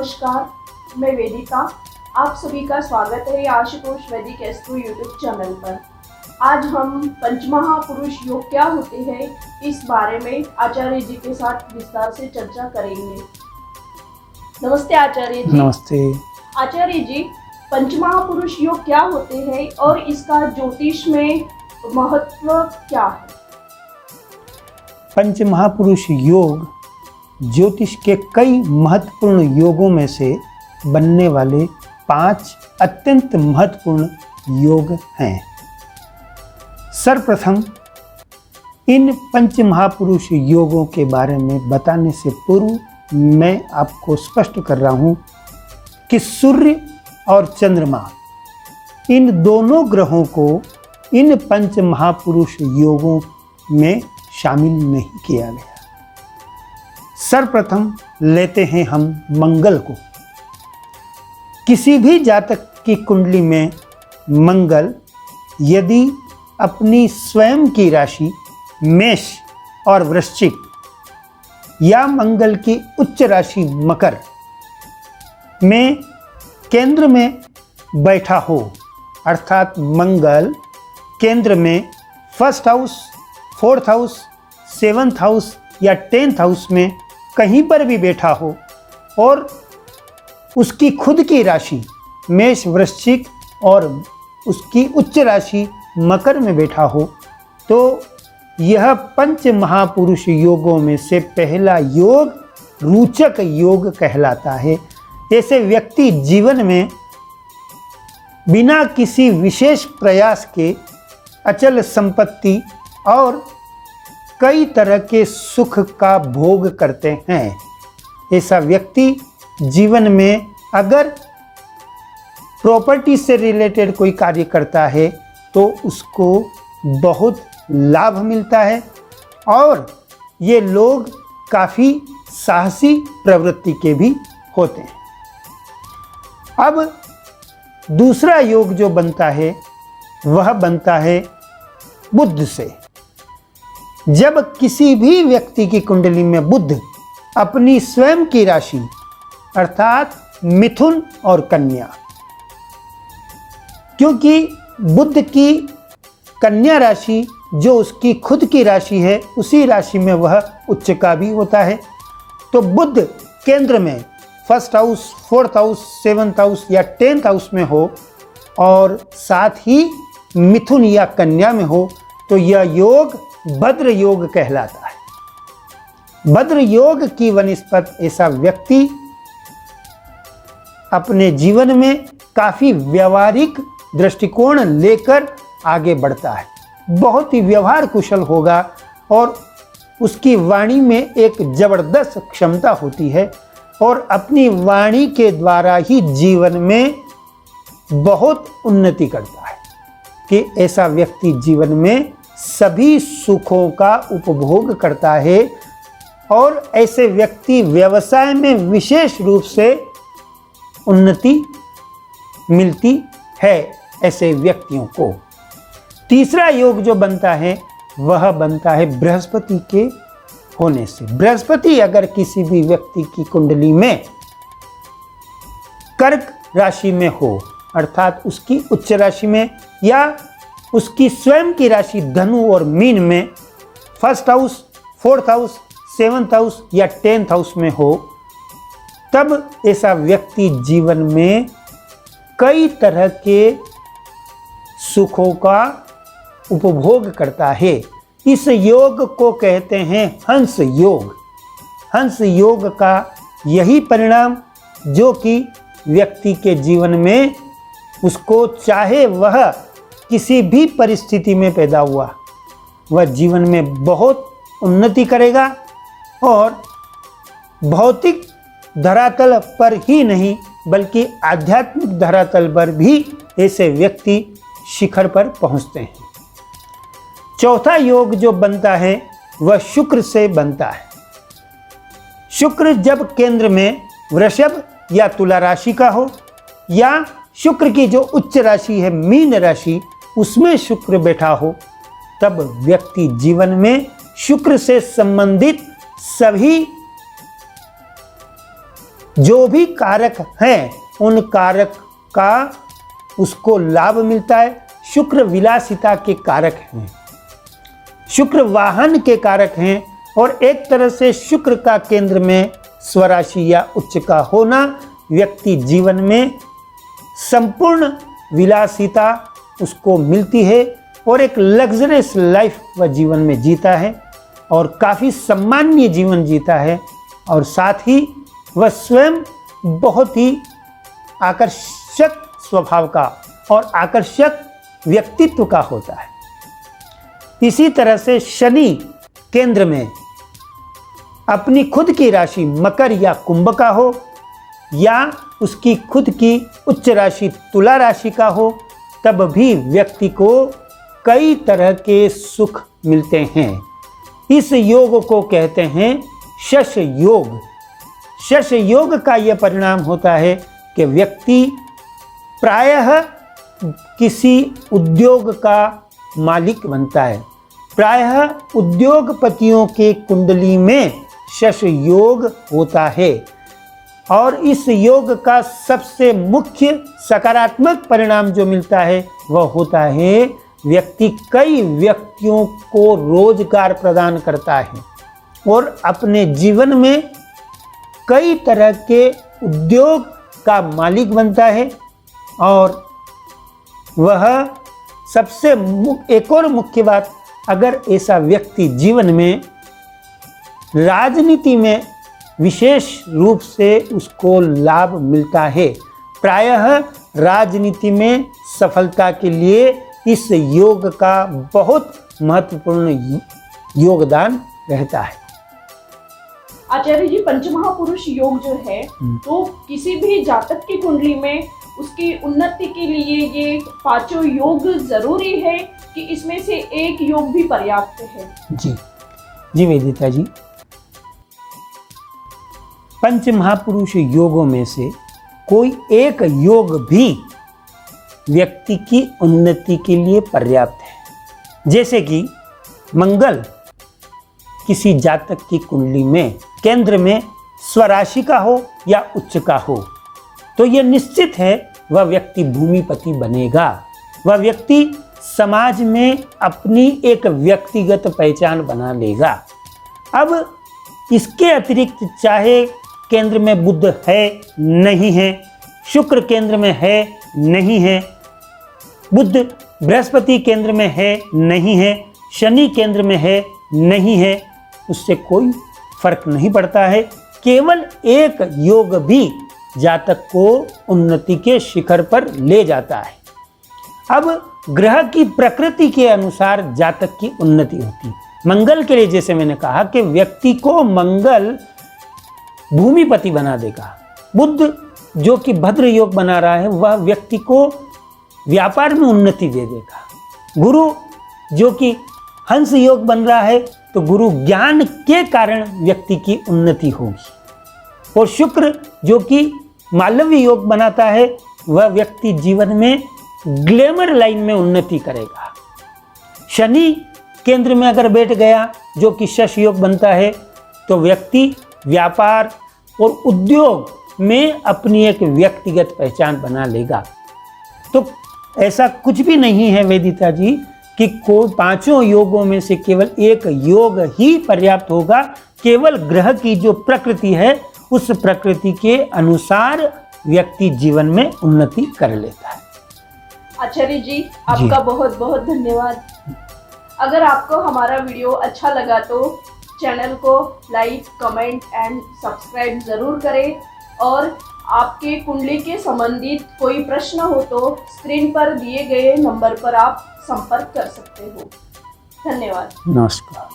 नमस्कार, मैं वेदिका। आप सभी का स्वागत है आशुतोष वैदिक एस्ट्रो यूट्यूब चैनल पर। आज हम पंचमहापुरुष योग क्या होते हैं इस बारे में आचार्य जी के साथ विस्तार से चर्चा करेंगे। नमस्ते आचार्य जी। नमस्ते आचार्य जी, पंचमहापुरुष योग क्या होते हैं और इसका ज्योतिष में महत्व क्या है? पंचमहापुरुष योग ज्योतिष के कई महत्वपूर्ण योगों में से बनने वाले 5 अत्यंत महत्वपूर्ण योग हैं। सर्वप्रथम इन पंचमहापुरुष योगों के बारे में बताने से पूर्व मैं आपको स्पष्ट कर रहा हूं कि सूर्य और चंद्रमा इन दोनों ग्रहों को इन पंचमहापुरुष योगों में शामिल नहीं किया गया। सर्वप्रथम लेते हैं हम मंगल को। किसी भी जातक की कुंडली में मंगल यदि अपनी स्वयं की राशि मेष और वृश्चिक या मंगल की उच्च राशि मकर में केंद्र में बैठा हो, अर्थात मंगल केंद्र में first house, fourth house, seventh house या 10th हाउस में कहीं पर भी बैठा हो और उसकी खुद की राशि मेष, वृश्चिक और उसकी उच्च राशि मकर में बैठा हो, तो यह पंच महापुरुष योगों में से पहला योग रोचक योग कहलाता है। ऐसे व्यक्ति जीवन में बिना किसी विशेष प्रयास के अचल संपत्ति और कई तरह के सुख का भोग करते हैं। ऐसा व्यक्ति जीवन में अगर प्रॉपर्टी से रिलेटेड कोई कार्य करता है तो उसको बहुत लाभ मिलता है और ये लोग काफ़ी साहसी प्रवृत्ति के भी होते हैं। अब दूसरा योग जो बनता है वह बनता है बुध से। जब किसी भी व्यक्ति की कुंडली में बुध अपनी स्वयं की राशि अर्थात मिथुन और कन्या, क्योंकि बुध की कन्या राशि जो उसकी खुद की राशि है उसी राशि में वह उच्च का भी होता है, तो बुध केंद्र में first house, fourth house, seventh house या 10th हाउस में हो और साथ ही मिथुन या कन्या में हो तो यह योग भद्र योग कहलाता है। भद्र योग की वनिस्पत ऐसा व्यक्ति अपने जीवन में काफी व्यवहारिक दृष्टिकोण लेकर आगे बढ़ता है, बहुत ही व्यवहार कुशल होगा और उसकी वाणी में एक जबरदस्त क्षमता होती है और अपनी वाणी के द्वारा ही जीवन में बहुत उन्नति करता है कि ऐसा व्यक्ति जीवन में सभी सुखों का उपभोग करता है और ऐसे व्यक्ति व्यवसाय में विशेष रूप से उन्नति मिलती है ऐसे व्यक्तियों को। तीसरा योग जो बनता है वह बनता है बृहस्पति के होने से। बृहस्पति अगर किसी भी व्यक्ति की कुंडली में कर्क राशि में हो, अर्थात उसकी उच्च राशि में या उसकी स्वयं की राशि धनु और मीन में first house, fourth house, seventh house या 10th हाउस में हो, तब ऐसा व्यक्ति जीवन में कई तरह के सुखों का उपभोग करता है। इस योग को कहते हैं हंस योग। हंस योग का यही परिणाम जो कि व्यक्ति के जीवन में उसको चाहे वह किसी भी परिस्थिति में पैदा हुआ, वह जीवन में बहुत उन्नति करेगा और भौतिक धरातल पर ही नहीं बल्कि आध्यात्मिक धरातल पर भी ऐसे व्यक्ति शिखर पर पहुंचते हैं। चौथा योग जो बनता है वह शुक्र से बनता है। शुक्र जब केंद्र में वृषभ या तुला राशि का हो या शुक्र की जो उच्च राशि है मीन राशि उसमें शुक्र बैठा हो, तब व्यक्ति जीवन में शुक्र से संबंधित सभी जो भी कारक हैं उन कारक का उसको लाभ मिलता है। शुक्र विलासिता के कारक हैं, शुक्र वाहन के कारक हैं, और एक तरह से शुक्र का केंद्र में स्वराशि या उच्च का होना व्यक्ति जीवन में संपूर्ण विलासिता उसको मिलती है और एक लग्जरियस लाइफ वह जीवन में जीता है और काफ़ी सम्माननीय जीवन जीता है, और साथ ही वह स्वयं बहुत ही आकर्षक स्वभाव का और आकर्षक व्यक्तित्व का होता है। इसी तरह से शनि केंद्र में अपनी खुद की राशि मकर या कुंभ का हो या उसकी खुद की उच्च राशि तुला राशि का हो, तब भी व्यक्ति को कई तरह के सुख मिलते हैं। इस योग को कहते हैं शश योग। शश योग का यह परिणाम होता है कि व्यक्ति प्रायः किसी उद्योग का मालिक बनता है। प्रायः उद्योगपतियों के कुंडली में शश योग होता है, और इस योग का सबसे मुख्य सकारात्मक परिणाम जो मिलता है वह होता है व्यक्ति कई व्यक्तियों को रोजगार प्रदान करता है और अपने जीवन में कई तरह के उद्योग का मालिक बनता है। और वह सबसे एक और मुख्य बात, अगर ऐसा व्यक्ति जीवन में राजनीति में विशेष रूप से उसको लाभ मिलता है। प्रायः राजनीति में सफलता के लिए इस योग का बहुत महत्वपूर्ण योगदान रहता है। आचार्य जी, पंचमहापुरुष योग जो है तो किसी भी जातक की कुंडली में उसकी उन्नति के लिए ये पांचों योग जरूरी है कि इसमें से एक योग भी पर्याप्त है? जी वेदिता जी, पंच महापुरुष योगों में से कोई एक योग भी व्यक्ति की उन्नति के लिए पर्याप्त है। जैसे कि मंगल किसी जातक की कुंडली में केंद्र में स्वराशि का हो या उच्च का हो, तो यह निश्चित है वह व्यक्ति भूमिपति बनेगा। वह व्यक्ति समाज में अपनी एक व्यक्तिगत पहचान बना लेगा। अब इसके अतिरिक्त चाहे केंद्र में बुध है नहीं है, शुक्र केंद्र में है नहीं है, बुध बृहस्पति केंद्र में है नहीं है, शनि केंद्र में है नहीं है, उससे कोई फर्क नहीं पड़ता है। केवल एक योग भी जातक को उन्नति के शिखर पर ले जाता है। अब ग्रह की प्रकृति के अनुसार जातक की उन्नति होती है। मंगल के लिए जैसे मैंने कहा कि व्यक्ति को मंगल भूमिपति बना देगा। बुध जो कि भद्र योग बना रहा है वह व्यक्ति को व्यापार में उन्नति दे देगा। गुरु जो कि हंस योग बन रहा है तो गुरु ज्ञान के कारण व्यक्ति की उन्नति होगी। और शुक्र जो कि मालव्य योग बनाता है वह व्यक्ति जीवन में ग्लैमर लाइन में उन्नति करेगा। शनि केंद्र में अगर बैठ गया जो कि शश योग बनता है तो व्यक्ति व्यापार और उद्योग में अपनी एक व्यक्तिगत पहचान बना लेगा। तो ऐसा कुछ भी नहीं है वेदिता जी कि कोई पांचों योगों में से केवल एक योग ही पर्याप्त होगा। केवल ग्रह की जो प्रकृति है उस प्रकृति के अनुसार व्यक्ति जीवन में उन्नति कर लेता है। आचार्य जी आपका बहुत बहुत धन्यवाद। अगर आपको हमारा वीडियो अच्छा लगा तो चैनल को लाइक, कमेंट एंड सब्सक्राइब जरूर करें, और आपके कुंडली के संबंधित कोई प्रश्न हो तो स्क्रीन पर दिए गए नंबर पर आप संपर्क कर सकते हो। धन्यवाद। नमस्कार।